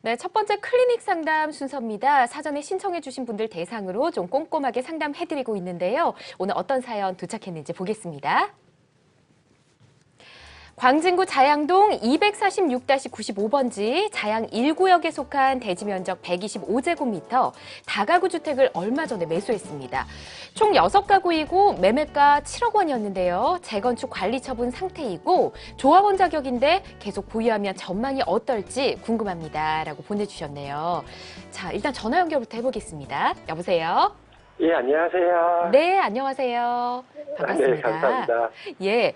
네, 첫 번째 클리닉 상담 순서입니다. 사전에 신청해 주신 분들 대상으로 좀 꼼꼼하게 상담해드리고 있는데요. 오늘 어떤 사연 도착했는지 보겠습니다. 광진구 자양동 246-95번지 자양 1구역에 속한 대지 면적 125제곱미터 다가구 주택을 얼마 전에 매수했습니다. 총 6가구이고 매매가 7억 원이었는데요. 재건축 관리 처분 상태이고 조합원 자격인데 계속 보유하면 전망이 어떨지 궁금합니다. 라고 보내주셨네요. 자, 일단 전화 연결부터 해보겠습니다. 여보세요? 예, 안녕하세요. 네, 안녕하세요. 반갑습니다. 네, 감사합니다. 예,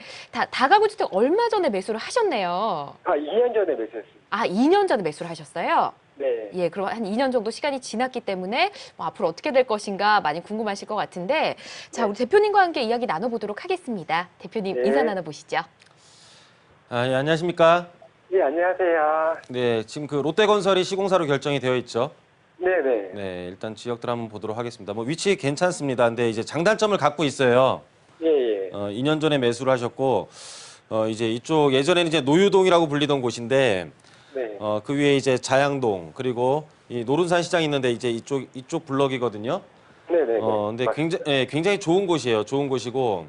다가구 주택 얼마 전에 매수를 하셨네요. 2년 전에 매수했습니다. 아, 2년 전에 매수를 하셨어요? 네. 예, 그럼 한 2년 정도 시간이 지났기 때문에 뭐 앞으로 어떻게 될 것인가 많이 궁금하실 것 같은데, 자, 우리 대표님과 함께 이야기 나눠보도록 하겠습니다. 대표님 네. 인사 나눠보시죠. 예, 안녕하십니까? 예, 안녕하세요. 네, 지금 그 롯데건설이 시공사로 결정이 되어 있죠. 네네. 네, 일단 지역들 한번 보도록 하겠습니다. 뭐 위치 괜찮습니다. 근데 이제 장단점을 갖고 있어요. 예, 예. 2년 전에 매수를 하셨고, 이제 이쪽 예전에는 이제 노유동이라고 불리던 곳인데, 네. 그 위에 이제 자양동 그리고 이 노른산 시장이 있는데 이제 이쪽 블럭이거든요. 네네. 근데 굉장히 좋은 곳이에요. 좋은 곳이고,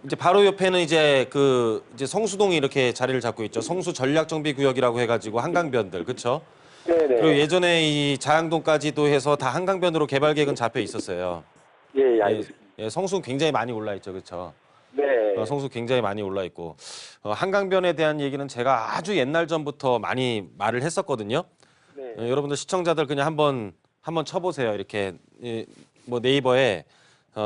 이제 바로 옆에는 이제 이제 성수동이 이렇게 자리를 잡고 있죠. 성수 전략정비구역이라고 해가지고 한강변들, 그렇죠? 네네. 그리고 예전에 이 자양동까지도 해서 다 한강변으로 개발 계획은 잡혀 있었어요. 예, 예, 예, 알겠습니다. 성수 굉장히 많이 올라 있죠, 그렇죠? 네. 성수 굉장히 많이 올라 있고, 한강변에 대한 얘기는 제가 아주 옛날 전부터 많이 말을 했었거든요. 네. 여러분들 시청자들 그냥 한번 쳐보세요. 이렇게 뭐 네이버에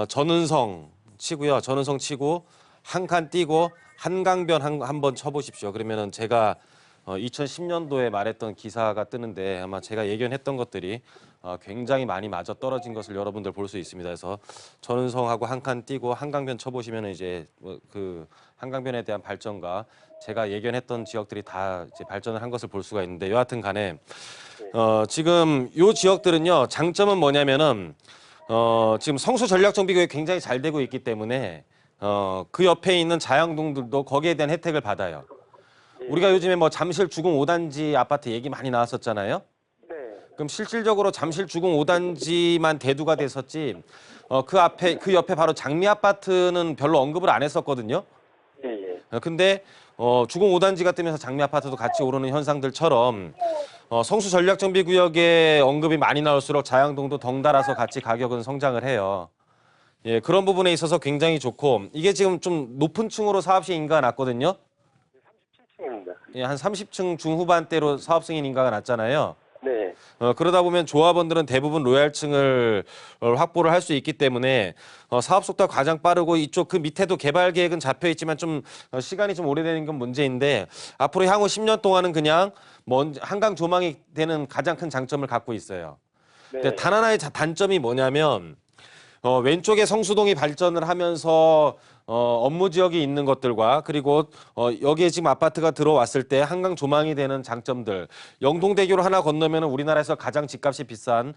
전은성 치고요, 전은성 치고 한 칸 띄고 한강변 한번 쳐보십시오. 그러면은 제가 2010년도에 말했던 기사가 뜨는데 아마 제가 예견했던 것들이 굉장히 많이 맞아 떨어진 것을 여러분들 볼 수 있습니다. 그래서 전은성하고 한 칸 띄고 한강변 쳐보시면 이제 그 한강변에 대한 발전과 제가 예견했던 지역들이 다 이제 발전을 한 것을 볼 수가 있는데 여하튼 간에 지금 요 지역들은요 장점은 뭐냐면은 지금 성수 전략정비구역이 굉장히 잘 되고 있기 때문에 그 옆에 있는 자양동들도 거기에 대한 혜택을 받아요. 우리가 요즘에 뭐 잠실 주공 5단지 아파트 얘기 많이 나왔었잖아요. 네. 그럼 실질적으로 잠실 주공 5단지만 대두가 됐었지 그 옆에 바로 장미 아파트는 별로 언급을 안 했었거든요. 예, 예. 근데 주공 5단지가 뜨면서 장미 아파트도 같이 오르는 현상들처럼 성수 전략정비구역에 언급이 많이 나올수록 자양동도 덩달아서 같이 가격은 성장을 해요. 예, 그런 부분에 있어서 굉장히 좋고 이게 지금 좀 높은 층으로 사업 시행 인가가 났거든요. 37층입니다. 예, 한 30층 중후반대로 사업 승인 인가가 났잖아요. 네. 그러다 보면 조합원들은 대부분 로얄층을 확보를 할 수 있기 때문에 사업 속도가 가장 빠르고 이쪽 그 밑에도 개발 계획은 잡혀 있지만 좀 시간이 좀 오래되는 건 문제인데 앞으로 향후 10년 동안은 그냥 한강 조망이 되는 가장 큰 장점을 갖고 있어요. 네. 근데 단 하나의 단점이 뭐냐면 왼쪽에 성수동이 발전을 하면서 업무 지역이 있는 것들과 그리고 여기에 지금 아파트가 들어왔을 때 한강 조망이 되는 장점들. 영동대교를 하나 건너면 우리나라에서 가장 집값이 비싼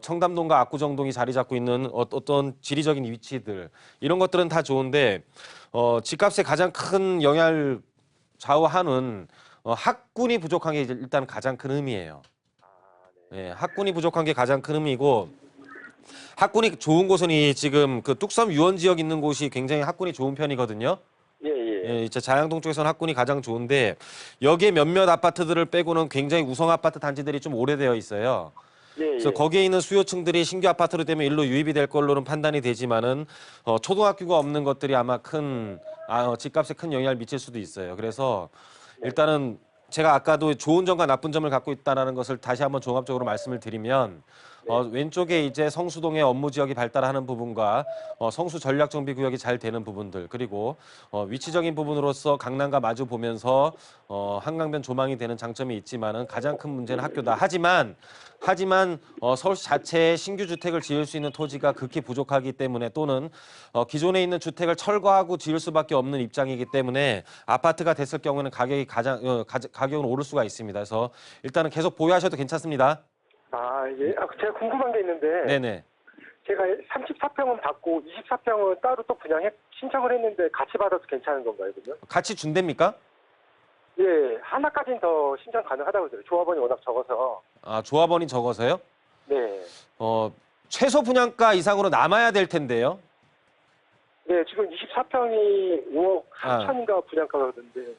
청담동과 압구정동이 자리 잡고 있는 어떤 지리적인 위치들. 이런 것들은 다 좋은데 집값에 가장 큰 영향을 좌우하는 학군이 부족한 게 일단 가장 큰 의미예요. 예, 학군이 부족한 게 가장 큰 의미고 학군이 좋은 곳은 지금 그 뚝섬 유원 지역 있는 곳이 굉장히 학군이 좋은 편이거든요. 예, 예. 예, 이제 자양동 쪽에서는 학군이 가장 좋은데 여기에 몇몇 아파트들을 빼고는 굉장히 우성 아파트 단지들이 좀 오래되어 있어요. 예, 예. 그래서 거기에 있는 수요층들이 신규 아파트로 되면 일로 유입이 될 걸로는 판단이 되지만은 초등학교가 없는 것들이 아마 집값에 큰 영향을 미칠 수도 있어요. 그래서 일단은 제가 아까도 좋은 점과 나쁜 점을 갖고 있다는 것을 다시 한번 종합적으로 말씀을 드리면 왼쪽에 이제 성수동의 업무 지역이 발달하는 부분과 성수 전략정비구역이 잘 되는 부분들 그리고 위치적인 부분으로서 강남과 마주 보면서 한강변 조망이 되는 장점이 있지만은 가장 큰 문제는 학교다. 하지만 서울시 자체에 신규 주택을 지을 수 있는 토지가 극히 부족하기 때문에 또는 기존에 있는 주택을 철거하고 지을 수밖에 없는 입장이기 때문에 아파트가 됐을 경우에는 가격은 오를 수가 있습니다. 그래서 일단은 계속 보유하셔도 괜찮습니다. 예. 제가 궁금한 게 있는데. 네네. 제가 34평은 받고 24평은 따로 또 신청을 했는데 같이 받아도 괜찮은 건가요, 그러면? 같이 준답니까? 예. 하나까지는 더 신청 가능하다고 그러더라고요. 조합원이 워낙 적어서. 아, 조합원이 적어서요? 네. 최소 분양가 이상으로 남아야 될 텐데요. 네, 지금 24평이 5억 아. 3천인가 분양가가 그러던데.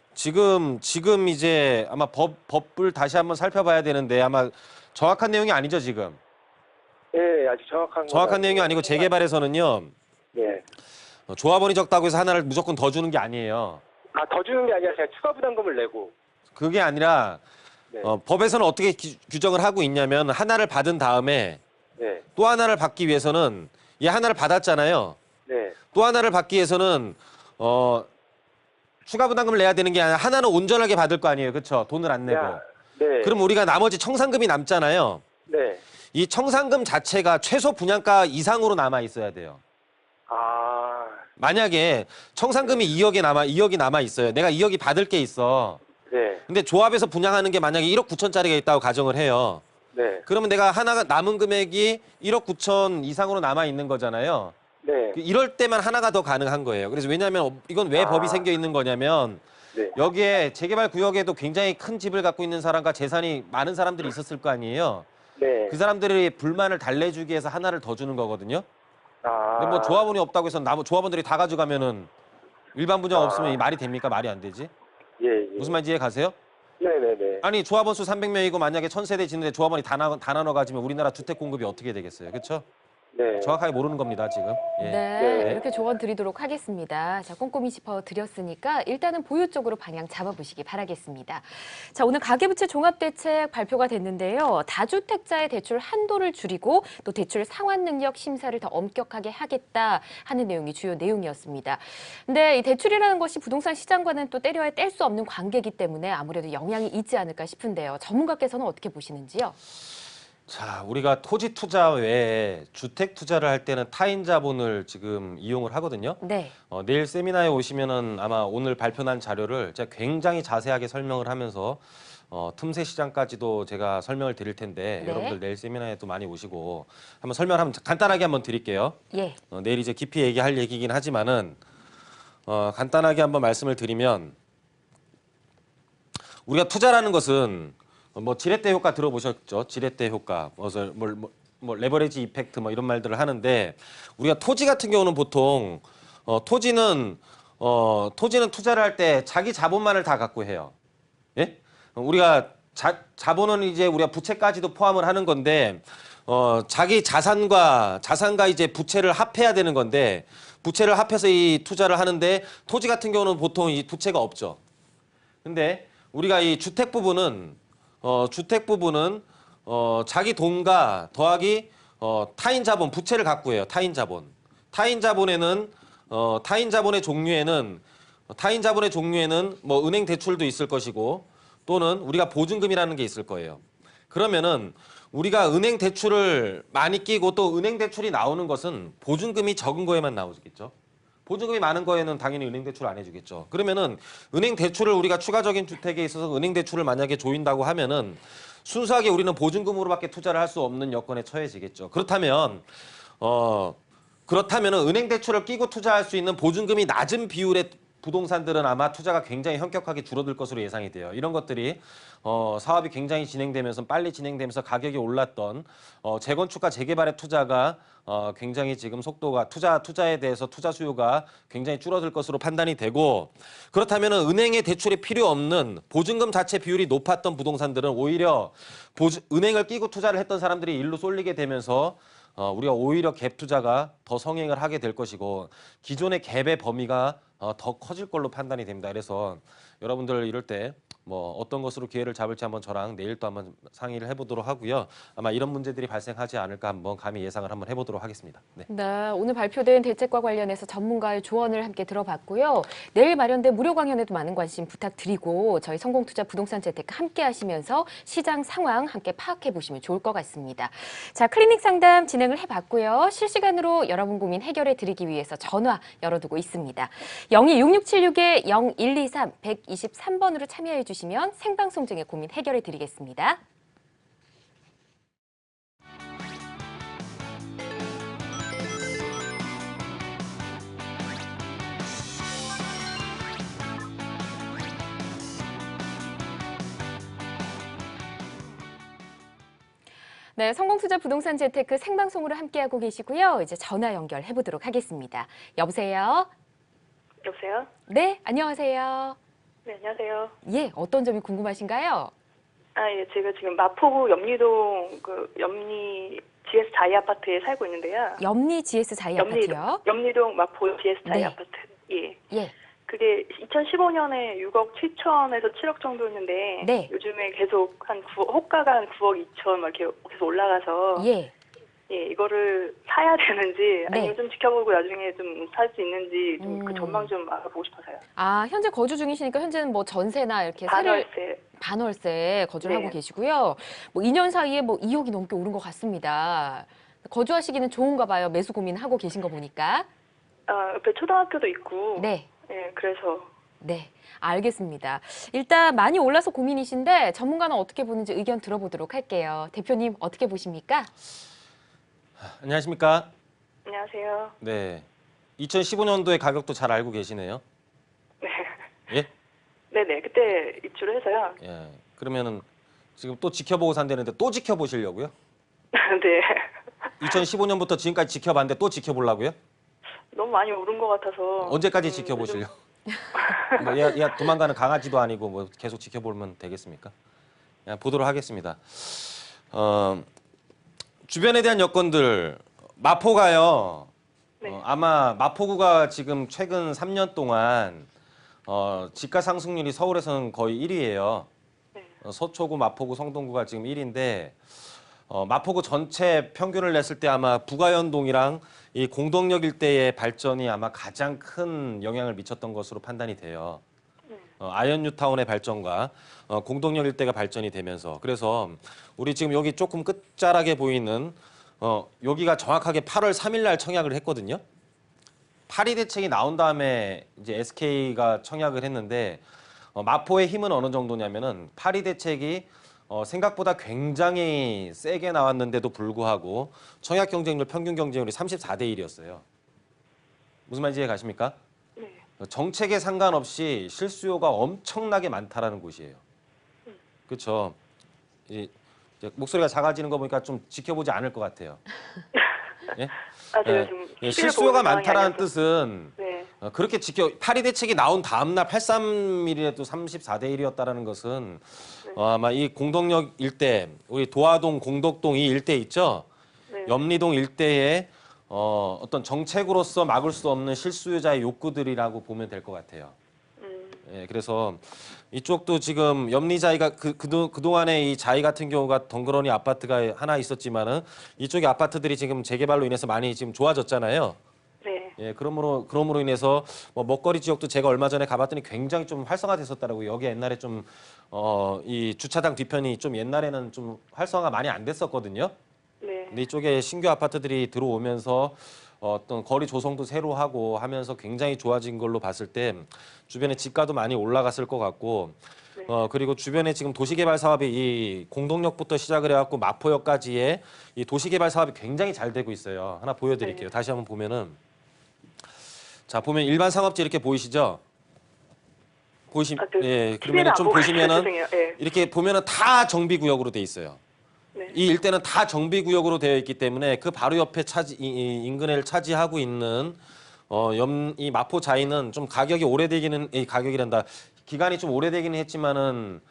지금 이제 아마 법을 다시 한번 살펴봐야 되는데 아마 정확한 내용이 아니죠, 지금. 네, 아직 정확한 정확한 내용이 아니고 재개발에서는요. 네. 조합원이 적다고 해서 하나를 무조건 더 주는 게 아니에요. 아, 더 주는 게 아니라 제가 추가 부담금을 내고. 그게 아니라 네. 법에서는 어떻게 규정을 하고 있냐면 하나를 받은 다음에 네. 또 하나를 받기 위해서는 얘 하나를 받았잖아요. 네. 또 하나를 받기 위해서는 추가 부담금을 내야 되는 게 아니라 하나는 온전하게 받을 거 아니에요. 그렇죠? 돈을 안 내고. 네. 그럼 우리가 나머지 청산금이 남잖아요. 네. 이 청산금 자체가 최소 분양가 이상으로 남아 있어야 돼요. 아. 만약에 청산금이 2억이 남아 있어요. 내가 2억이 받을 게 있어. 네. 근데 조합에서 분양하는 게 만약에 1억 9천짜리가 있다고 가정을 해요. 네. 그러면 내가 하나가 남은 금액이 1억 9천 이상으로 남아 있는 거잖아요. 네. 이럴 때만 하나가 더 가능한 거예요. 그래서 왜냐하면 이건 왜 법이 생겨 있는 거냐면 네. 여기에 재개발 구역에도 굉장히 큰 집을 갖고 있는 사람과 재산이 많은 사람들이 있었을 거 아니에요. 네. 그 사람들이 불만을 달래주기 위해서 하나를 더 주는 거거든요. 아. 근데 뭐 조합원이 없다고 해서 조합원들이 다 가져가면은 일반 분양 없으면 이 말이 됩니까? 말이 안 되지. 예, 예. 무슨 말인지 이해 가세요? 네네네. 아니 조합원 수 300명이고 만약에 1000세대 짓는데 조합원이 다 나눠 가지면 우리나라 주택 공급이 어떻게 되겠어요? 그렇죠? 네. 정확하게 모르는 겁니다, 지금. 예. 네, 네. 이렇게 조언 드리도록 하겠습니다. 자, 꼼꼼히 짚어드렸으니까 일단은 보유 쪽으로 방향 잡아보시기 바라겠습니다. 자, 오늘 가계부채 종합대책 발표가 됐는데요. 다주택자의 대출 한도를 줄이고 또 대출 상환 능력 심사를 더 엄격하게 하겠다 하는 내용이 주요 내용이었습니다. 근데 이 대출이라는 것이 부동산 시장과는 또 때려야 뗄 수 없는 관계이기 때문에 아무래도 영향이 있지 않을까 싶은데요. 전문가께서는 어떻게 보시는지요? 자, 우리가 토지 투자 외에 주택 투자를 할 때는 타인 자본을 지금 이용을 하거든요. 네. 내일 세미나에 오시면은 아마 오늘 발표난 자료를 제가 굉장히 자세하게 설명을 하면서 틈새 시장까지도 제가 설명을 드릴 텐데 네. 여러분들 내일 세미나에도 많이 오시고 한번 설명을 한번 간단하게 한번 드릴게요. 예. 내일 이제 깊이 얘기할 얘기긴 하지만은 간단하게 한번 말씀을 드리면 우리가 투자라는 것은 뭐 지렛대 효과 들어보셨죠? 지렛대 효과, 뭐 레버리지 이펙트 뭐 이런 말들을 하는데 우리가 토지 같은 경우는 보통 토지는 투자를 할 때 자기 자본만을 다 갖고 해요. 예? 우리가 자본은 이제 우리가 부채까지도 포함을 하는 건데 자기 자산과 이제 부채를 합해야 되는 건데 부채를 합해서 이 투자를 하는데 토지 같은 경우는 보통 이 부채가 없죠. 근데 우리가 이 주택 부분은 자기 돈과 더하기 타인 자본, 부채를 갖고 해요. 타인 자본. 타인 자본의 종류에는 뭐 은행 대출도 있을 것이고 또는 우리가 보증금이라는 게 있을 거예요. 그러면은 우리가 은행 대출을 많이 끼고 또 은행 대출이 나오는 것은 보증금이 적은 거에만 나오겠죠. 보증금이 많은 거에는 당연히 은행 대출 안 해주겠죠. 그러면은 은행 대출을 우리가 추가적인 주택에 있어서 은행 대출을 만약에 조인다고 하면은 순수하게 우리는 보증금으로밖에 투자를 할 수 없는 여건에 처해지겠죠. 그렇다면 은행 대출을 끼고 투자할 수 있는 보증금이 낮은 비율의 부동산들은 아마 투자가 굉장히 현격하게 줄어들 것으로 예상이 돼요. 이런 것들이 사업이 굉장히 빨리 진행되면서 가격이 올랐던 재건축과 재개발의 투자가 굉장히 지금 속도가 투자에 대해서 투자 수요가 굉장히 줄어들 것으로 판단이 되고 그렇다면 은행의 대출이 필요 없는 보증금 자체 비율이 높았던 부동산들은 오히려 은행을 끼고 투자를 했던 사람들이 일로 쏠리게 되면서 우리가 오히려 갭 투자가 더 성행을 하게 될 것이고 기존의 갭의 범위가 더 커질 걸로 판단이 됩니다. 그래서 여러분들 이럴 때 뭐 어떤 것으로 기회를 잡을지 한번 저랑 내일 또 한번 상의를 해보도록 하고요. 아마 이런 문제들이 발생하지 않을까 한번 감히 예상을 한번 해보도록 하겠습니다. 네. 네, 오늘 발표된 대책과 관련해서 전문가의 조언을 함께 들어봤고요. 내일 마련된 무료 강연에도 많은 관심 부탁드리고 저희 성공투자 부동산 재테크 함께 하시면서 시장 상황 함께 파악해 보시면 좋을 것 같습니다. 자, 클리닉 상담 진행을 해봤고요. 실시간으로 여러분 고민 해결해 드리기 위해서 전화 열어두고 있습니다. 02-6676-0123 123번으로 참여해 주시면 생방송 중에 고민 해결해 드리겠습니다. 네, 성공투자 부동산 재테크 생방송으로 함께하고 계시고요. 이제 전화 연결해 보도록 하겠습니다. 여보세요? 여보세요? 네, 안녕하세요. 네, 안녕하세요. 예, 어떤 점이 궁금하신가요? 예, 제가 지금 마포구 염리동 염리 GS 자이 아파트에 살고 있는데요. 염리 GS 자이 아파트요? 염리동 마포 GS 자이 네. 아파트. 예. 예, 그게 2015년에 6억 7천에서 7억 정도였는데 네. 요즘에 계속 한 9억, 호가가 한 9억 2천 막 이렇게 계속 올라가서 예. 예, 이거를 사야 되는지 네. 아니면 좀 지켜보고 나중에 좀 살 수 있는지 좀 그 전망 좀 알아보고 싶어서요. 아, 현재 거주 중이시니까 현재는 뭐 전세나 이렇게 반월세. 반월세 거주를 네. 하고 계시고요. 뭐 2년 사이에 뭐 2억이 넘게 오른 것 같습니다. 거주하시기는 좋은가 봐요. 매수 고민하고 계신 거 보니까. 옆에 초등학교도 있고. 네. 예, 그래서 네, 알겠습니다. 일단 많이 올라서 고민이신데 전문가는 어떻게 보는지 의견 들어보도록 할게요. 대표님 어떻게 보십니까? 안녕하십니까? 안녕하세요. 네. 2015년도의 가격도 잘 알고 계시네요. 네. 예? 네네, 그때 입주를 해서요. 예. 그러면은 지금 또 지켜보고 산다는데 또 지켜보시려고요? 네. 2015년부터 지금까지 지켜봤는데 또 지켜보려고요? 너무 많이 오른 것 같아서. 언제까지 지켜보시려고? 뭐 얘 도망가는 강아지도 아니고 뭐 계속 지켜보면 되겠습니까? 그냥 보도록 하겠습니다. 주변에 대한 여건들 마포가요. 네. 아마 마포구가 지금 최근 3년 동안 지가 상승률이 서울에서는 거의 1위예요. 네. 서초구, 마포구, 성동구가 지금 1위인데 마포구 전체 평균을 냈을 때 아마 부가연동이랑 이 공덕역 일대의 발전이 아마 가장 큰 영향을 미쳤던 것으로 판단이 돼요. 아현뉴타운의 발전과 공덕역 일대가 발전이 되면서 그래서 우리 지금 여기 조금 끝자락에 보이는 여기가 정확하게 8월 3일 날 청약을 했거든요. 파리 대책이 나온 다음에 이제 SK가 청약을 했는데 마포의 힘은 어느 정도냐면은 파리 대책이 생각보다 굉장히 세게 나왔는데도 불구하고 청약 경쟁률 평균 경쟁률이 34대 1이었어요. 무슨 말인지 이해 가십니까? 네. 정책에 상관없이 실수요가 엄청나게 많다라는 곳이에요. 그렇죠. 이제 목소리가 작아지는 거 보니까 좀 지켜보지 않을 것 같아요. 예? 제가 예, 지금 예, TV를 실수요가 보는 상황이 많다라는 아니어서. 뜻은 네. 그렇게 파리 대책이 나온 다음 날 83일에도 34대 1이었다라는 것은 아마 이 공덕역 일대, 우리 도화동, 공덕동 이 일대 있죠? 네. 염리동 일대에 어떤 정책으로서 막을 수 없는 실수요자의 욕구들이라고 보면 될 것 같아요. 예, 그래서 이쪽도 지금 염리자이가 그동안에 이 자이 같은 경우가 덩그러니 아파트가 하나 있었지만은 이쪽의 아파트들이 지금 재개발로 인해서 많이 지금 좋아졌잖아요. 네. 예, 그러므로 인해서 뭐 먹거리 지역도 제가 얼마 전에 가봤더니 굉장히 좀 활성화됐었더라고요. 여기 옛날에 좀 이 주차장 뒤편이 좀 옛날에는 좀 활성화가 많이 안 됐었거든요. 네. 근데 이쪽에 신규 아파트들이 들어오면서 어떤 거리 조성도 새로 하고 하면서 굉장히 좋아진 걸로 봤을 때 주변에 집가도 많이 올라갔을 것 같고 네. 그리고 주변에 지금 도시개발 사업이 이 공동역부터 시작을 해갖고 마포역까지의 이 도시개발 사업이 굉장히 잘 되고 있어요. 하나 보여드릴게요. 네. 다시 한번 보면은 자 보면 일반 상업지 이렇게 보이시죠? 예, 그러면 좀 보시면은 죄송해요. 네. 이렇게 보면은 다 정비구역으로 돼 있어요. 네. 이 일대는 다 정비구역으로 되어 있기 때문에 그 바로 옆에 인근을 차지하고 있는 이 마포 자이는 좀 가격이 오래되기는 가격이란다. 기간이 좀 오래되기는 했지만은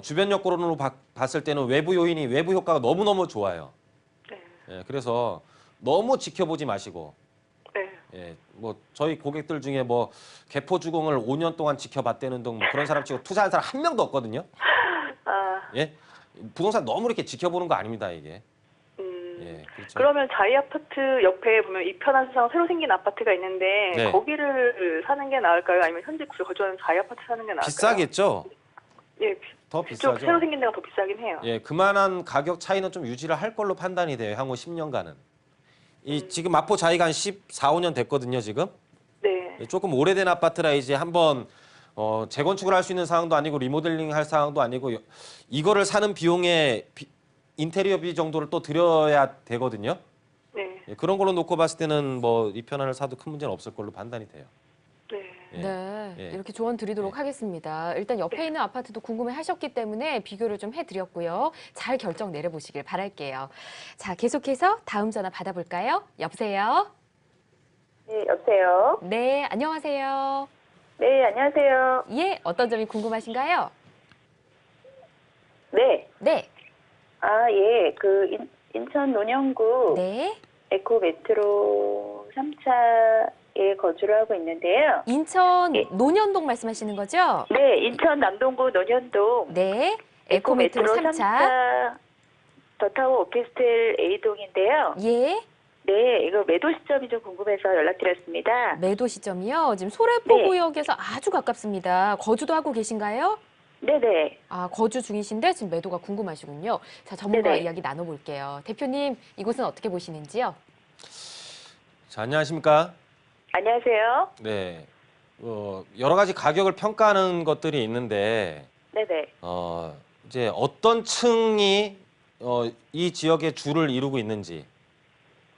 주변 여건으로 봤을 때는 외부 효과가 너무너무 좋아요. 네. 예, 그래서 너무 지켜보지 마시고 네. 예, 뭐 저희 고객들 중에 뭐 개포주공을 5년 동안 지켜봤다는 등 뭐 그런 사람 치고 투자한 사람 한 명도 없거든요. 예, 부동산 너무 이렇게 지켜보는 거 아닙니다 이게. 예, 그렇죠. 그러면 자이 아파트 옆에 보면 이편한 세상 새로 생긴 아파트가 있는데 네. 거기를 사는 게 나을까요? 아니면 현재 거주하는 자이 아파트 사는 게 나을까요? 비싸겠죠. 예, 더 쪽 비싸죠. 새로 생긴 데가 더 비싸긴 해요. 예, 그만한 가격 차이는 좀 유지를 할 걸로 판단이 돼요. 향후 10년간은. 지금 마포 자이가 한 14, 15년 됐거든요, 지금. 네. 예, 조금 오래된 아파트라 이제 한번 재건축을 할 수 있는 상황도 아니고 리모델링 할 상황도 아니고 이거를 사는 비용에 인테리어비 정도를 또 들여야 되거든요. 네. 예, 그런 걸로 놓고 봤을 때는 뭐 이 편안을 사도 큰 문제는 없을 걸로 판단이 돼요. 네. 예. 네, 예. 이렇게 조언 드리도록 하겠습니다. 일단 옆에 있는 아파트도 궁금해 하셨기 때문에 비교를 좀 해드렸고요. 잘 결정 내려보시길 바랄게요. 자, 계속해서 다음 전화 받아볼까요? 여보세요? 네, 여보세요. 네, 안녕하세요. 네, 안녕하세요. 예, 어떤 점이 궁금하신가요? 네. 네, 아, 예. 인천 논현구 네. 에코메트로 3차에 거주를 하고 있는데요. 인천 예. 논현동 말씀하시는 거죠? 네, 인천 남동구 논현동 네, 에코메트로 3차. 더타워 오피스텔 A동인데요. 예, 네, 이거 매도 시점이 좀 궁금해서 연락드렸습니다. 매도 시점이요. 지금 소래포구역에서 네. 아주 가깝습니다. 거주도 하고 계신가요? 네네. 아, 거주 중이신데 지금 매도가 궁금하시군요. 자, 전문가 네네. 이야기 나눠볼게요. 대표님, 이곳은 어떻게 보시는지요? 자, 안녕하십니까? 안녕하세요. 네. 여러 가지 가격을 평가하는 것들이 있는데 네네. 이제 어떤 층이 이 지역의 주를 이루고 있는지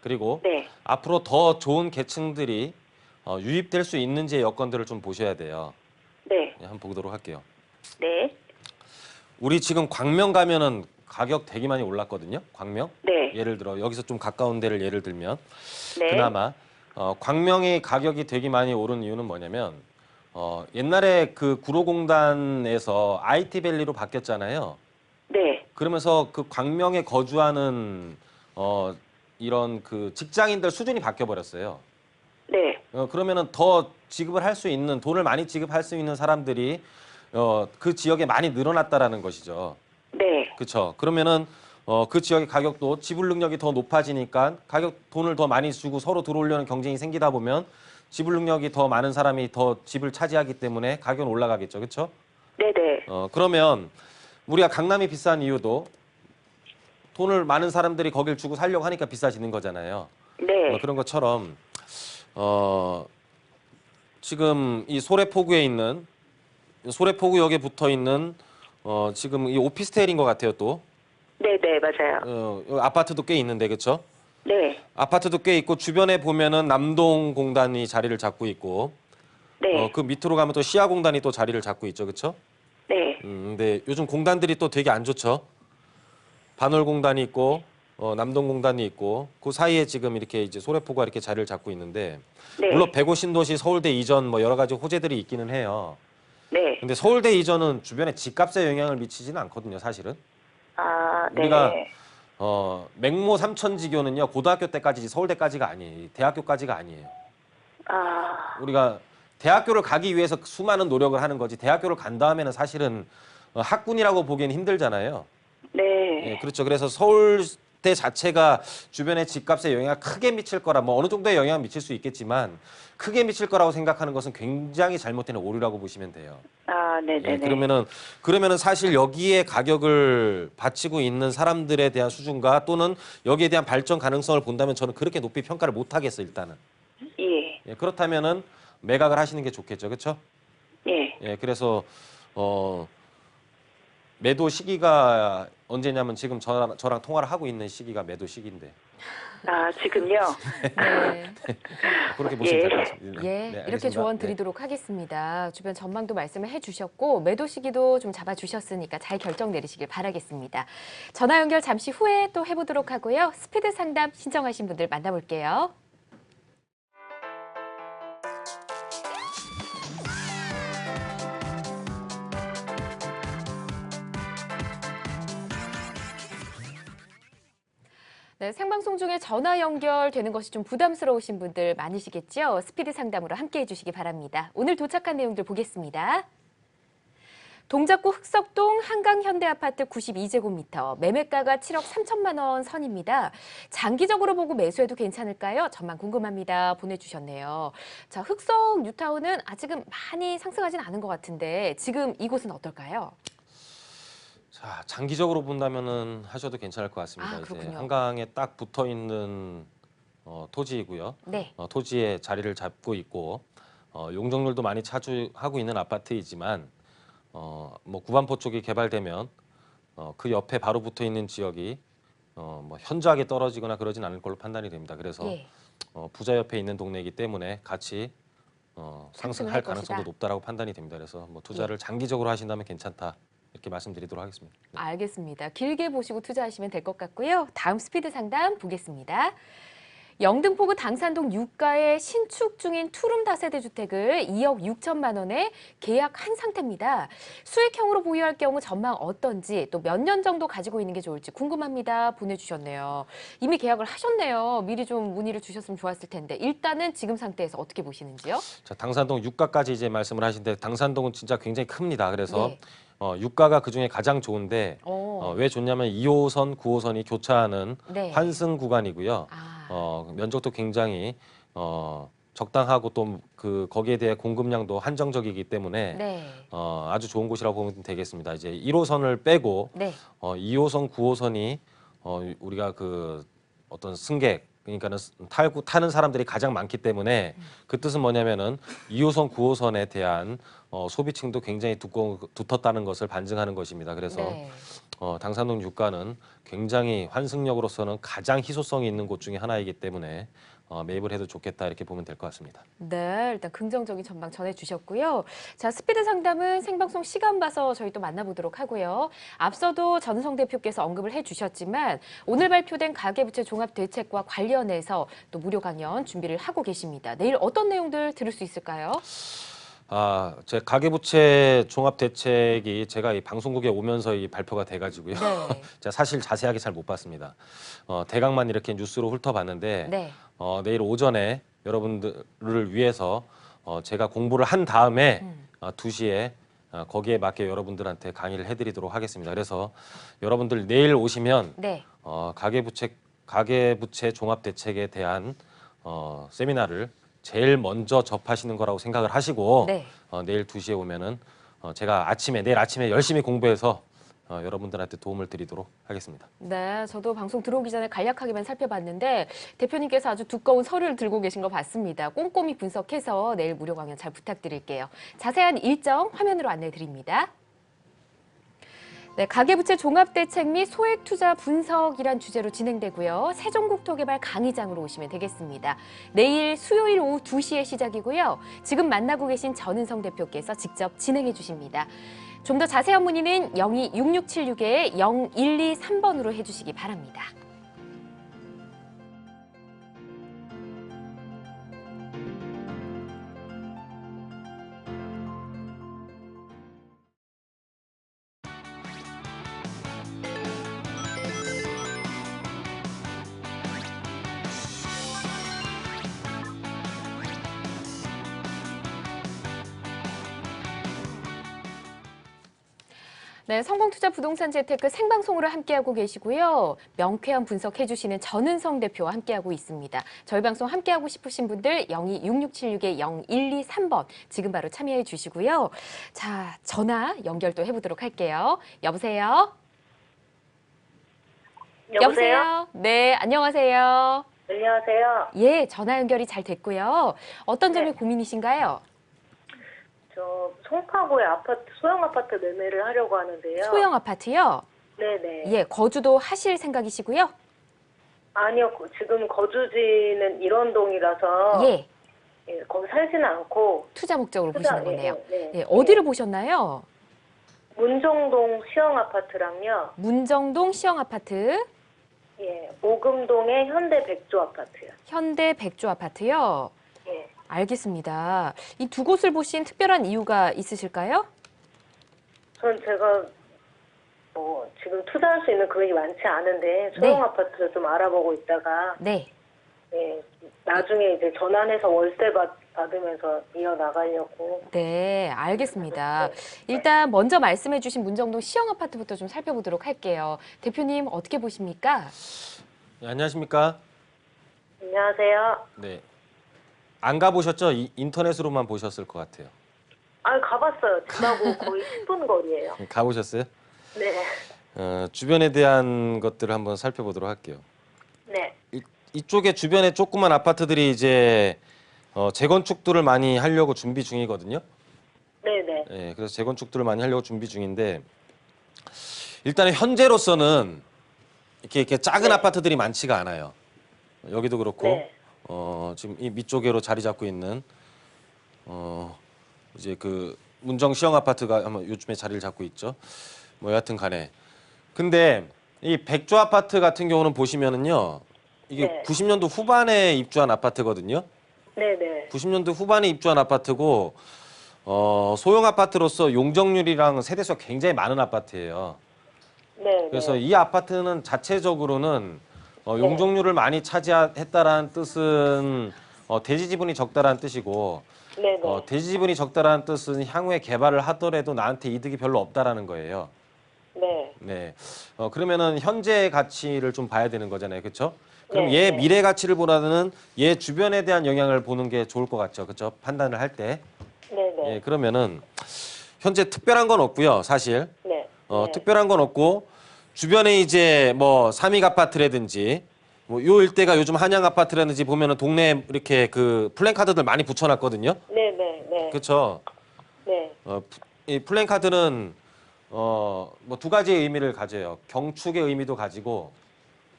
그리고 네. 앞으로 더 좋은 계층들이 유입될 수 있는지의 여건들을 좀 보셔야 돼요. 네. 네, 한번 보도록 할게요. 네. 우리 지금 광명 가면은 가격 되게 많이 올랐거든요. 광명. 네. 예를 들어 여기서 좀 가까운 데를 예를 들면 네. 그나마 광명의 가격이 되게 많이 오른 이유는 뭐냐면 옛날에 그 구로공단에서 IT밸리로 바뀌었잖아요. 네. 그러면서 그 광명에 거주하는 이런 그 직장인들 수준이 바뀌어 버렸어요. 네. 그러면은 더 지급을 할 수 있는 돈을 많이 지급할 수 있는 사람들이 그 지역에 많이 늘어났다라는 것이죠. 네. 그렇죠. 그러면은 그 지역의 가격도 지불 능력이 더 높아지니까 돈을 더 많이 주고 서로 들어오려는 경쟁이 생기다 보면 지불 능력이 더 많은 사람이 더 집을 차지하기 때문에 가격은 올라가겠죠. 그렇죠? 네네. 그러면 우리가 강남이 비싼 이유도 돈을 많은 사람들이 거길 주고 살려고 하니까 비싸지는 거잖아요. 네. 그런 것처럼 지금 이 소래포구역에 붙어 있는 지금 이 오피스텔인 것 같아요. 또 네네, 맞아요. 아파트도 꽤 있는데 그렇죠? 네. 아파트도 꽤 있고 주변에 보면은 남동공단이 자리를 잡고 있고 네. 그 밑으로 가면 또 시아공단이 또 자리를 잡고 있죠. 그렇죠? 네. 근데 요즘 공단들이 또 되게 안 좋죠. 반월공단이 있고 남동공단이 있고 그 사이에 지금 이렇게 이제 소래포구가 이렇게 자리를 잡고 있는데 네. 물론 105 신도시 서울대 이전 뭐 여러 가지 호재들이 있기는 해요. 네. 근데 서울대 이전은 주변에 집값에 영향을 미치지는 않거든요, 사실은. 아, 네. 우리가 맹모 삼천지교는요 고등학교 때까지지 서울대까지가 아니에요. 대학교까지가 아니에요. 아, 우리가 대학교를 가기 위해서 수많은 노력을 하는 거지 대학교를 간 다음에는 사실은 학군이라고 보기엔 힘들잖아요. 네. 예, 그렇죠. 그래서 서울대 자체가 주변의 집값에 영향을 크게 미칠 거라 뭐 어느 정도의 영향을 미칠 수 있겠지만 크게 미칠 거라고 생각하는 것은 굉장히 잘못된 오류라고 보시면 돼요. 아, 네네네. 예, 그러면은 사실 여기에 가격을 바치고 있는 사람들에 대한 수준과 또는 여기에 대한 발전 가능성을 본다면 저는 그렇게 높이 평가를 못 하겠어요, 일단은. 예. 예, 그렇다면은 매각을 하시는 게 좋겠죠. 그렇죠? 예. 예, 그래서 매도 시기가 언제냐면 지금 저랑 통화를 하고 있는 시기가 매도 시기인데 아, 지금요? 네. 그렇게 보시면 예. 될 것 같습니다. 예, 네, 이렇게 알겠습니다. 조언 네. 드리도록 하겠습니다. 주변 전망도 말씀을 해주셨고 매도 시기도 좀 잡아주셨으니까 잘 결정 내리시길 바라겠습니다. 전화 연결 잠시 후에 또 해보도록 하고요. 스피드 상담 신청하신 분들 만나볼게요. 네, 생방송 중에 전화 연결되는 것이 좀 부담스러우신 분들 많으시겠죠? 스피드 상담으로 함께해 주시기 바랍니다. 오늘 도착한 내용들 보겠습니다. 동작구 흑석동 한강현대아파트 92제곱미터 매매가가 7억 3천만 원 선입니다. 장기적으로 보고 매수해도 괜찮을까요? 전망 궁금합니다. 보내주셨네요. 자, 흑석 뉴타운은 아직은 많이 상승하진 않은 것 같은데 지금 이곳은 어떨까요? 자, 장기적으로 본다면은 하셔도 괜찮을 것 같습니다. 아, 이제 그렇군요. 한강에 딱 붙어 있는 토지이고요. 네. 토지에 자리를 잡고 있고 용적률도 많이 차지하고 있는 아파트이지만 뭐 구반포 쪽이 개발되면 그 옆에 바로 붙어 있는 지역이 뭐 현저하게 떨어지거나 그러진 않을 걸로 판단이 됩니다. 그래서 예. 부자 옆에 있는 동네이기 때문에 같이 상승할 가능성도 높다라고 판단이 됩니다. 그래서 뭐 투자를 장기적으로 하신다면 괜찮다 이렇게 말씀드리도록 하겠습니다. 네. 알겠습니다. 길게 보시고 투자하시면 될 것 같고요. 다음 스피드 상담 보겠습니다. 영등포구 당산동 유가의 신축 중인 투룸 다세대 주택을 2억 6천만 원에 계약한 상태입니다. 수익형으로 보유할 경우 전망 어떤지 또 몇 년 정도 가지고 있는 게 좋을지 궁금합니다. 보내주셨네요. 이미 계약을 하셨네요. 미리 좀 문의를 주셨으면 좋았을 텐데 일단은 지금 상태에서 어떻게 보시는지요? 자, 당산동 유가까지 이제 말씀을 하신데 당산동은 진짜 굉장히 큽니다. 그래서 네. 유가가 그중에 가장 좋은데 왜 좋냐면 2호선, 9호선이 교차하는 네. 환승 구간이고요. 면적도 굉장히 적당하고 또 그 거기에 대해 공급량도 한정적이기 때문에 네. 아주 좋은 곳이라고 보면 되겠습니다. 이제 1호선을 빼고 네. 2호선, 9호선이 우리가 그 어떤 승객 그러니까는 타는 사람들이 가장 많기 때문에 그 뜻은 뭐냐면은 2호선, 9호선에 대한 소비층도 굉장히 두텁다는 것을 반증하는 것입니다. 그래서 네. 당산동 유가는 굉장히 환승역으로서는 가장 희소성이 있는 곳 중에 하나이기 때문에 매입을 해도 좋겠다 이렇게 보면 될 것 같습니다. 네, 일단 긍정적인 전망 전해주셨고요. 자, 스피드 상담은 생방송 시간 봐서 저희 또 만나보도록 하고요. 앞서도 전은성 대표께서 언급을 해주셨지만 오늘 발표된 가계부채 종합대책과 관련해서 또 무료 강연 준비를 하고 계십니다. 내일 어떤 내용들 들을 수 있을까요? 제 가계부채 종합대책이 제가 이 방송국에 오면서 이 발표가 돼가지고요. 네. 제가 사실 자세하게 잘 못 봤습니다. 대강만 이렇게 뉴스로 훑어봤는데 네. 내일 오전에 여러분들을 위해서 제가 공부를 한 다음에 2시에 거기에 맞게 여러분들한테 강의를 해드리도록 하겠습니다. 그래서 여러분들 내일 오시면 네. 가계부채 종합대책에 대한 세미나를 제일 먼저 접하시는 거라고 생각을 하시고 네. 내일 2시에 오면은 제가 내일 아침에 열심히 공부해서 여러분들한테 도움을 드리도록 하겠습니다. 네, 저도 방송 들어오기 전에 간략하게만 살펴봤는데 대표님께서 아주 두꺼운 서류를 들고 계신 거 봤습니다. 꼼꼼히 분석해서 내일 무료 강연 잘 부탁드릴게요. 자세한 일정 화면으로 안내해 드립니다. 네, 가계부채 종합대책 및 소액투자 분석이란 주제로 진행되고요. 세종국토개발 강의장으로 오시면 되겠습니다. 내일 수요일 오후 2시에 시작이고요. 지금 만나고 계신 전은성 대표께서 직접 진행해 주십니다. 좀 더 자세한 문의는 02-6626-0123번으로 해주시기 바랍니다. 네, 성공투자 부동산 재테크 생방송으로 함께하고 계시고요. 명쾌한 분석해 주시는 전은성 대표와 함께하고 있습니다. 저희 방송 함께하고 싶으신 분들 02-6626-0123번 지금 바로 참여해 주시고요. 자, 전화 연결 또 해보도록 할게요. 여보세요? 여보세요? 네, 안녕하세요. 안녕하세요. 예, 전화 연결이 잘 됐고요. 어떤 점이 네. 고민이신가요? 저 송파구에 소형 아파트 매매를 하려고 하는데요. 소형 아파트요? 네네. 예, 거주도 하실 생각이시고요? 아니요, 지금 거주지는 일원동이라서 예, 거기 살지는 않고 투자 목적으로 투자, 보시는 거네요. 네. 예, 어디를 보셨나요? 문정동 시형 아파트랑요. 문정동 시형 아파트, 오금동의 현대 백조 아파트요. 현대 백조 아파트요. 예. 알겠습니다. 이 두 곳을 보신 특별한 이유가 있으실까요? 제가 지금 투자할 수 있는 금액이 많지 않은데 소형 네. 아파트를 좀 알아보고 있다가 네. 나중에 이제 전환해서 월세 받으면서 이어나가려고. 네, 알겠습니다. 일단 먼저 말씀해 주신 문정동 시형 아파트부터 좀 살펴보도록 할게요. 대표님 어떻게 보십니까? 네, 안녕하십니까? 안녕하세요. 네. 안 가보셨죠? 인터넷으로만 보셨을 것 같아요. 가봤어요. 집하고 거의 10분 거리예요. 가보셨어요? 네. 주변에 대한 것들을 한번 살펴보도록 할게요. 네. 이쪽에 주변에 조그만 아파트들이 이제 재건축들을 많이 하려고 준비 중이거든요. 네네. 네, 그래서 재건축들을 많이 하려고 준비 중인데 일단 현재로서는 이렇게 작은 네. 아파트들이 많지가 않아요. 여기도 그렇고 네. 지금 이 밑쪽으로 자리 잡고 있는 이제 그 문정 시형 아파트가 아마 요즘에 자리를 잡고 있죠. 뭐 여하튼 간에. 근데 이 백조 아파트 같은 경우는 보시면은요. 이게 네. 90년도 후반에 입주한 아파트거든요. 네네. 90년도 후반에 입주한 아파트고 소형 아파트로서 용적률이랑 세대수가 굉장히 많은 아파트예요. 네네. 그래서 이 아파트는 자체적으로는 용적률을 많이 차지했다라는 뜻은 대지 지분이 적다라는 뜻이고 네네. 대지 지분이 적다라는 뜻은 향후에 개발을 하더라도 나한테 이득이 별로 없다라는 거예요. 네. 네. 그러면은 현재의 가치를 좀 봐야 되는 거잖아요. 그렇죠? 그럼 네, 얘 네. 미래 가치를 보다는 얘 주변에 대한 영향을 보는 게 좋을 것 같죠. 그렇죠? 판단을 할 때. 네네. 예, 그러면은 현재 특별한 건 없고요. 사실. 네. 네. 특별한 건 없고 주변에 이제 뭐 삼익 아파트라든지 뭐 요 일대가 요즘 한양 아파트라든지 보면은 동네에 이렇게 그 플랜카드들 많이 붙여놨거든요. 네네. 네. 그렇죠. 네. 이 플랜카드는 뭐 두 가지의 의미를 가져요. 경축의 의미도 가지고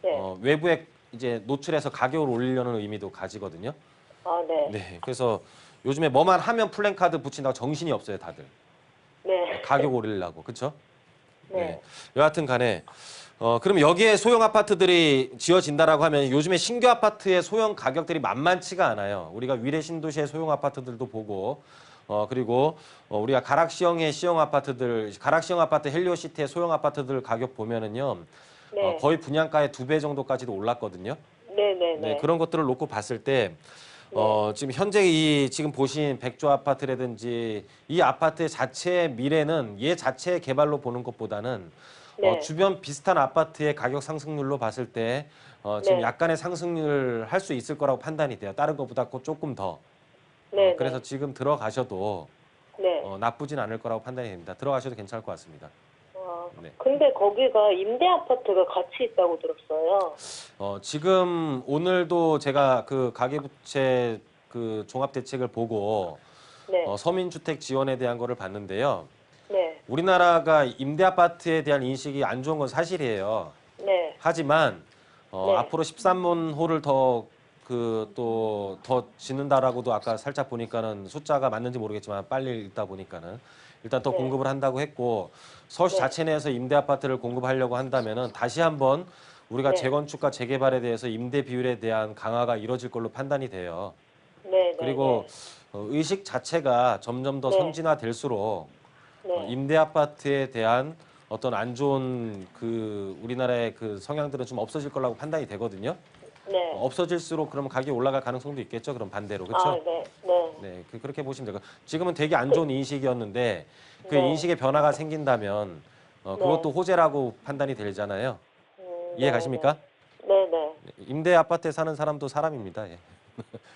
네. 외부에 이제 노출해서 가격을 올리려는 의미도 가지거든요. 아, 네. 네, 그래서 요즘에 뭐만 하면 플랜카드 붙인다고 정신이 없어요, 다들. 네. 가격 올리려고, 그렇죠? 네. 여하튼 간에 그럼 여기에 소형 아파트들이 지어진다라고 하면 요즘에 신규 아파트의 소형 가격들이 만만치가 않아요. 우리가 위례 신도시의 소형 아파트들도 보고 그리고 우리가 가락시형의 시형 아파트들, 가락시형 아파트 헬리오시티의 소형 아파트들 가격 보면은요. 네. 거의 분양가의 2배 정도까지도 올랐거든요. 네네네. 네, 그런 것들을 놓고 봤을 때 지금 현재 지금 보신 백조 아파트라든지 이 아파트 자체의 미래는 얘 자체의 개발로 보는 것보다는 네. 주변 비슷한 아파트의 가격 상승률로 봤을 때 지금 네. 약간의 상승률을 할 수 있을 거라고 판단이 돼요. 다른 것보다 조금 더. 네. 그래서 지금 들어가셔도 네. 나쁘진 않을 거라고 판단이 됩니다. 들어가셔도 괜찮을 것 같습니다. 네. 근데 거기가 임대 아파트가 같이 있다고 들었어요. 지금 오늘도 제가 그 가계부채 그 종합대책을 보고 네. 서민주택 지원에 대한 거를 봤는데요. 네. 우리나라가 임대 아파트에 대한 인식이 안 좋은 건 사실이에요. 네. 하지만 네. 앞으로 13만 호를 더 더 짓는다라고도 아까 살짝 보니까는 숫자가 맞는지 모르겠지만 빨리 읽다 보니까는 일단 더 네. 공급을 한다고 했고 서울시 네. 자체 내에서 임대 아파트를 공급하려고 한다면은 다시 한번 우리가 네. 재건축과 재개발에 대해서 임대 비율에 대한 강화가 이루어질 걸로 판단이 돼요. 네. 그리고 의식 자체가 점점 더 네. 선진화될수록 네. 임대 아파트에 대한 어떤 안 좋은 그 우리나라의 그 성향들은 좀 없어질 거라고 판단이 되거든요. 네. 없어질수록 그럼 가격이 올라갈 가능성도 있겠죠. 그럼 반대로 그렇죠? 아, 네. 네. 네, 그렇게 보시면 되고 지금은 되게 안 좋은 인식이었는데 그 네. 인식의 변화가 생긴다면 그것도 호재라고 판단이 되잖아요. 이해 가십니까? 네. 네. 임대 아파트에 사는 사람도 사람입니다. 예.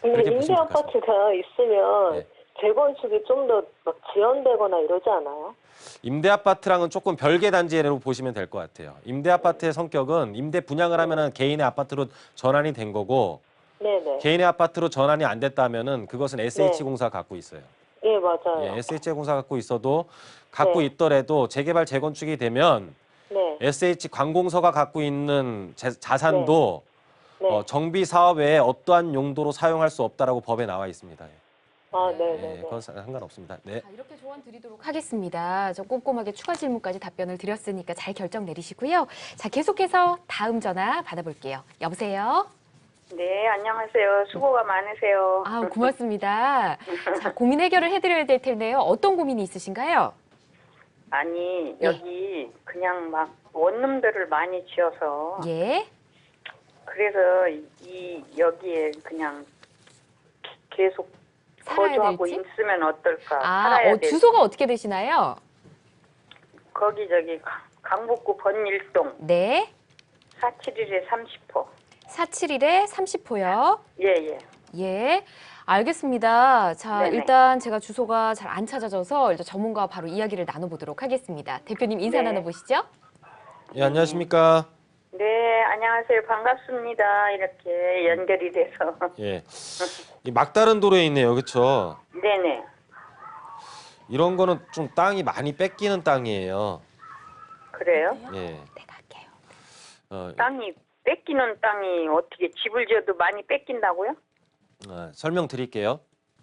근데 그렇게 임대 보시면 될 것 같습니다. 아파트가 있으면 네. 재건축이 좀 더 막 지연되거나 이러지 않아요? 임대 아파트랑은 조금 별개 단지로 보시면 될 것 같아요. 임대 아파트의 성격은 임대 분양을 하면은 개인의 아파트로 전환이 된 거고 네네. 개인의 아파트로 전환이 안 됐다면은 그것은 SH공사 갖고 있어요. 예, 맞아요. 예, SH공사 갖고 있어도 갖고 네. 있더라도 재개발 재건축이 되면 네. SH관공서가 갖고 있는 자산도 네. 정비 사업 외에 어떠한 용도로 사용할 수 없다라고 법에 나와 있습니다. 예. 아, 예, 네네. 그건 상관없습니다. 네. 자, 이렇게 조언 드리도록 하겠습니다. 저 꼼꼼하게 추가 질문까지 답변을 드렸으니까 잘 결정 내리시고요. 자, 계속해서 다음 전화 받아볼게요. 여보세요? 네, 안녕하세요. 수고가 많으세요. 아, 고맙습니다. 자, 고민 해결을 해드려야 될 텐데요. 어떤 고민이 있으신가요? 아니, 여기 그냥 막 원룸들을 많이 지어서 예. 그래서 여기에 그냥 계속 살아야 거주하고 될지? 있으면 어떨까? 아, 살아야 될지. 주소가 어떻게 되시나요? 거기 강북구 번일동 네. 471에 30호. 471에 30호요. 예, 예. 예. 알겠습니다. 자, 네네. 일단 제가 주소가 잘 안 찾아져서 일단 전문가와 바로 이야기를 나눠보도록 하겠습니다. 대표님 인사 네. 나눠보시죠. 예, 안녕하십니까? 네, 안녕하세요. 반갑습니다. 이렇게 연결이 돼서. 예. 이 막다른 도로에 있네요. 그렇죠? 네네. 이런 거는 좀 땅이 많이 뺏기는 땅이에요. 그래요? 예. 네, 갈게요. 땅이 뺏기는 땅이 어떻게 집을 지어도 많이 뺏긴다고요? 설명드릴게요.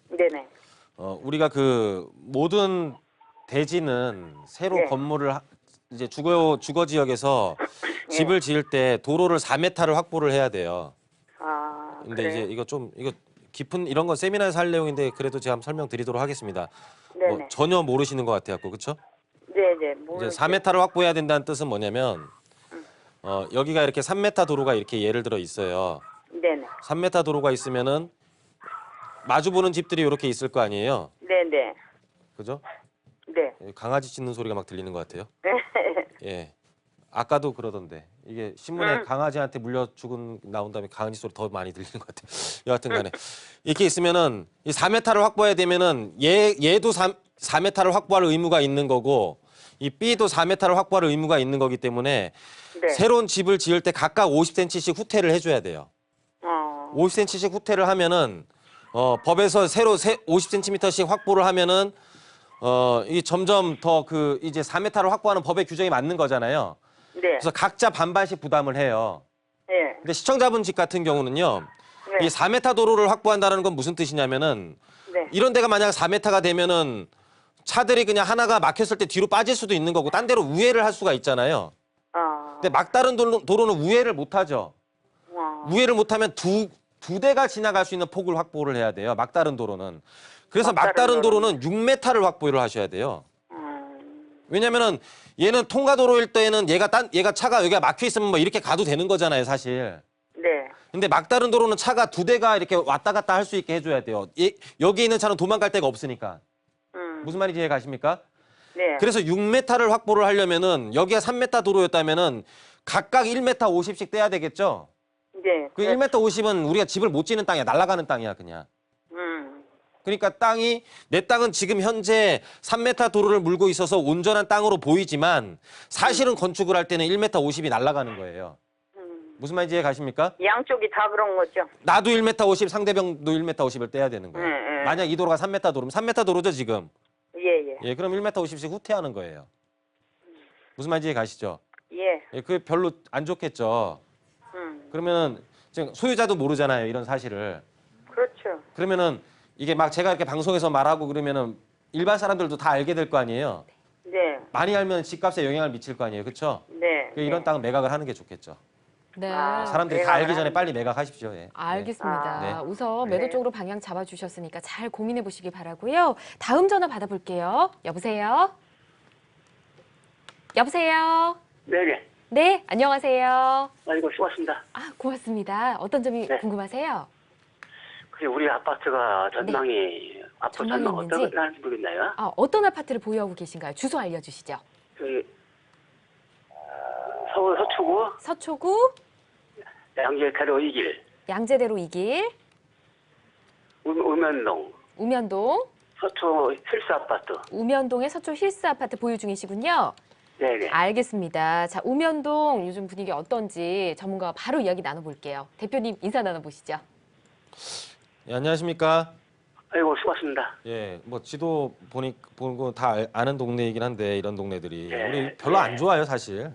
네네. 우리가 그 모든 대지는 새로 네. 건물을 이제 주거 지역에서 집을 지을 때 도로를 4m를 확보를 해야 돼요. 아, 근데 그래요? 이제 이거 깊은 이런 건 세미나에서 할 내용인데 그래도 제가 한번 설명드리도록 하겠습니다. 뭐 네네. 전혀 모르시는 것 같아요, 그렇죠? 네네. 이제 모르죠. 4m를 확보해야 된다는 뜻은 뭐냐면 여기가 이렇게 3m 도로가 이렇게 예를 들어 있어요. 네네. 3m 도로가 있으면은 마주보는 집들이 이렇게 있을 거 아니에요, 네네. 그죠? 네. 강아지 짖는 소리가 막 들리는 것 같아요. 예. 아까도 그러던데 이게 신문에 강아지한테 물려 죽은 나온 다음에 강아지 소리 더 많이 들리는 것 같아요. 여하튼간에 이렇게 있으면은 이 4m를 확보해야 되면은 얘도 4m를 확보할 의무가 있는 거고 이 B도 4m를 확보할 의무가 있는 거기 때문에 네. 새로운 집을 지을 때 각각 50cm씩 후퇴를 해줘야 돼요. 50cm씩 후퇴를 하면은 법에서 새로 50cm씩 확보를 하면은 이 점점 더 그 이제 4m를 확보하는 법의 규정이 맞는 거잖아요. 네. 그래서 각자 반반씩 부담을 해요. 네. 근데 시청자분 집 같은 경우는요. 네. 이 4m 도로를 확보한다는 건 무슨 뜻이냐면은 네. 이런 데가 만약 4m가 되면은 차들이 그냥 하나가 막혔을 때 뒤로 빠질 수도 있는 거고 딴 데로 우회를 할 수가 있잖아요. 근데 막다른 도로는 우회를 못 하죠. 우회를 못 하면 두 대가 지나갈 수 있는 폭을 확보를 해야 돼요. 막다른 도로는. 그래서 막다른 도로는 6m를 확보를 하셔야 돼요. 왜냐면은 얘는 통과도로일 때는 얘가 차가 여기가 막혀 있으면 뭐 이렇게 가도 되는 거잖아요, 사실. 네. 근데 막다른 도로는 차가 두 대가 이렇게 왔다 갔다 할 수 있게 해줘야 돼요. 여기 있는 차는 도망갈 데가 없으니까. 무슨 말인지 이해 가십니까? 네. 그래서 6m를 확보를 하려면은 여기가 3m 도로였다면은 각각 1m 50씩 떼야 되겠죠? 네. 그 1m 50은 우리가 집을 못 지는 땅이야. 날아가는 땅이야, 그냥. 그러니까 내 땅은 지금 현재 3m 도로를 물고 있어서 온전한 땅으로 보이지만 사실은 건축을 할 때는 1m 50이 날아가는 거예요. 무슨 말인지 이해 가십니까? 양쪽이 다 그런 거죠. 나도 1m 50, 상대방도 1m 50을 떼야 되는 거예요. 만약 이 도로가 3m 도로면 3m 도로죠, 지금. 예. 예, 그럼 1m 50씩 후퇴하는 거예요. 무슨 말인지 이해 가시죠? 예. 예, 그게 별로 안 좋겠죠. 그러면은 지금 소유자도 모르잖아요, 이런 사실을. 그렇죠. 그러면은 이게 막 제가 이렇게 방송에서 말하고 그러면은 일반 사람들도 다 알게 될 거 아니에요. 네. 많이 알면 집값에 영향을 미칠 거 아니에요, 그렇죠? 네. 이런 땅은 매각을 하는 게 좋겠죠. 네. 사람들이 다 알기 전에 빨리 매각하십시오. 예. 알겠습니다. 네. 우선 매도 네. 쪽으로 방향 잡아주셨으니까 잘 고민해 보시기 바라고요. 다음 전화 받아볼게요. 여보세요? 여보세요? 네네. 네, 안녕하세요. 아이고 수고하셨습니다. 아, 고맙습니다. 어떤 점이 네. 궁금하세요? 그 우리 아파트가 전망이 앞으로 전망이 전망 있는지? 어떻게 하는지 모르겠나요? 어떤 아파트를 보유하고 계신가요? 주소 알려주시죠. 저기 서울 서초구 서초구 양재대로 2길 양재대로 2길 우면동 우면동 서초 힐스 아파트. 우면동의 서초 힐스 아파트 보유 중이시군요. 네네. 알겠습니다. 자, 우면동 요즘 분위기 어떤지 전문가와 바로 이야기 나눠볼게요. 대표님 인사 나눠보시죠. 예, 안녕하십니까? 아이고 수고하셨습니다. 예, 뭐 지도 보고 다 아는 동네이긴 한데 이런 동네들이 네. 우리 별로 안 좋아요, 사실.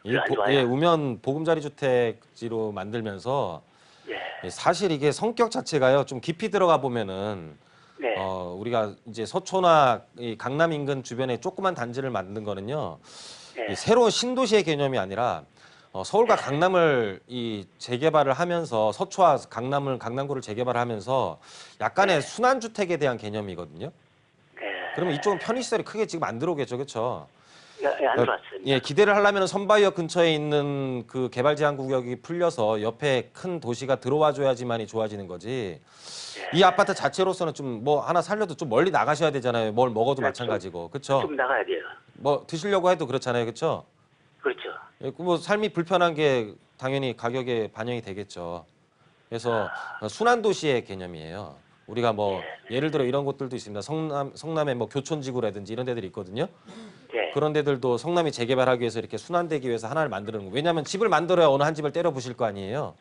별로 안 좋아요? 예, 우면 보금자리 주택지로 만들면서 예. 예, 사실 이게 성격 자체가요. 좀 깊이 들어가 보면은 네. 우리가 이제 서초나 이 강남 인근 주변에 조그만 단지를 만든 거는요. 네. 이 새로운 신도시의 개념이 아니라 서울과 강남을 이 재개발을 하면서 서초와 강남구를 재개발하면서 약간의 순환 주택에 대한 개념이거든요. 네. 그러면 이쪽은 편의시설이 크게 지금 안 들어오겠죠, 그렇죠? 안 들어왔습니다. 예, 기대를 하려면 선바이역 근처에 있는 그 개발 제한 구역이 풀려서 옆에 큰 도시가 들어와줘야지만이 좋아지는 거지. 이 아파트 자체로서는 좀 뭐 하나 살려도 좀 멀리 나가셔야 되잖아요. 뭘 먹어도 네, 마찬가지고, 그렇죠? 좀 나가야 돼요. 뭐 드시려고 해도 그렇잖아요, 그렇죠? 그렇죠. 예, 뭐 삶이 불편한 게 당연히 가격에 반영이 되겠죠. 그래서 순환 도시의 개념이에요. 우리가 뭐 예를 들어 이런 곳들도 있습니다. 성남에 뭐 교촌지구라든지 이런 데들이 있거든요. 네. 그런 데들도 성남이 재개발하기 위해서 이렇게 순환되기 위해서 하나를 만드는 거. 왜냐하면 집을 만들어야 어느 한 집을 때려 부실 거 아니에요.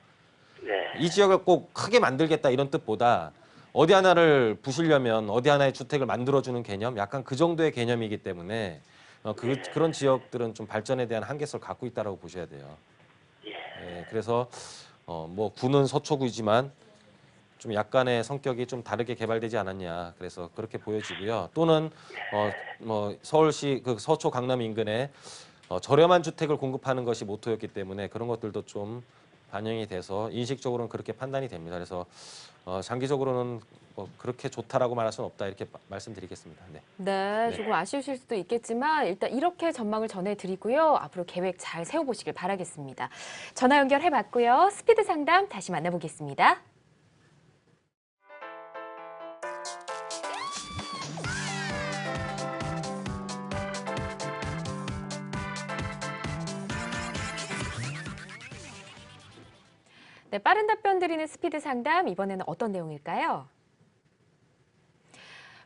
네. 이 지역을 꼭 크게 만들겠다 이런 뜻보다 어디 하나를 부시려면 어디 하나의 주택을 만들어주는 개념, 약간 그 정도의 개념이기 때문에 그런 지역들은 좀 발전에 대한 한계성을 갖고 있다라고 보셔야 돼요. 예, 그래서 뭐 구는 서초구이지만 좀 약간의 성격이 좀 다르게 개발되지 않았냐. 그래서 그렇게 보여지고요. 또는 뭐 서울시 그 서초 강남 인근에 저렴한 주택을 공급하는 것이 모토였기 때문에 그런 것들도 좀 반영이 돼서 인식적으로는 그렇게 판단이 됩니다. 그래서 장기적으로는 뭐 그렇게 좋다라고 말할 수는 없다 이렇게 말씀드리겠습니다. 네. 네, 조금 아쉬우실 수도 있겠지만 일단 이렇게 전망을 전해드리고요. 앞으로 계획 잘 세워보시길 바라겠습니다. 전화 연결해봤고요. 스피드 상담 다시 만나보겠습니다. 네, 빠른 답변 드리는 스피드 상담, 이번에는 어떤 내용일까요?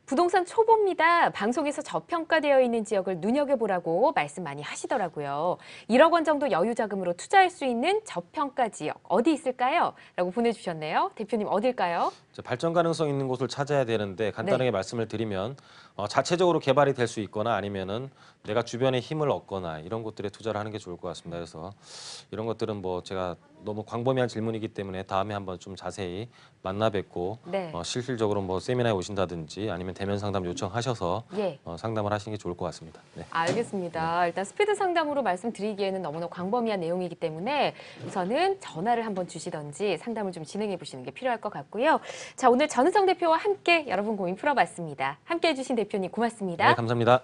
부동산 초보입니다. 방송에서 저평가되어 있는 지역을 눈여겨보라고 말씀 많이 하시더라고요. 1억 원 정도 여유 자금으로 투자할 수 있는 저평가 지역 어디 있을까요? 라고 보내주셨네요. 대표님 어딜까요? 발전 가능성 있는 곳을 찾아야 되는데 간단하게 말씀을 드리면 자체적으로 개발이 될 수 있거나 아니면은 내가 주변에 힘을 얻거나 이런 곳들에 투자를 하는 게 좋을 것 같습니다. 그래서 이런 것들은 뭐 제가 너무 광범위한 질문이기 때문에 다음에 한번 좀 자세히 만나 뵙고 네. 실질적으로 뭐 세미나에 오신다든지 아니면 대면 상담 요청하셔서 예. 상담을 하시는 게 좋을 것 같습니다. 네. 알겠습니다. 일단 스피드 상담으로 말씀드리기에는 너무나 광범위한 내용이기 때문에 우선은 전화를 한번 주시던지 상담을 좀 진행해 보시는 게 필요할 것 같고요. 자, 오늘 전은성 대표와 함께 여러분 고민 풀어봤습니다. 함께해 주신 대표님 고맙습니다. 네, 감사합니다.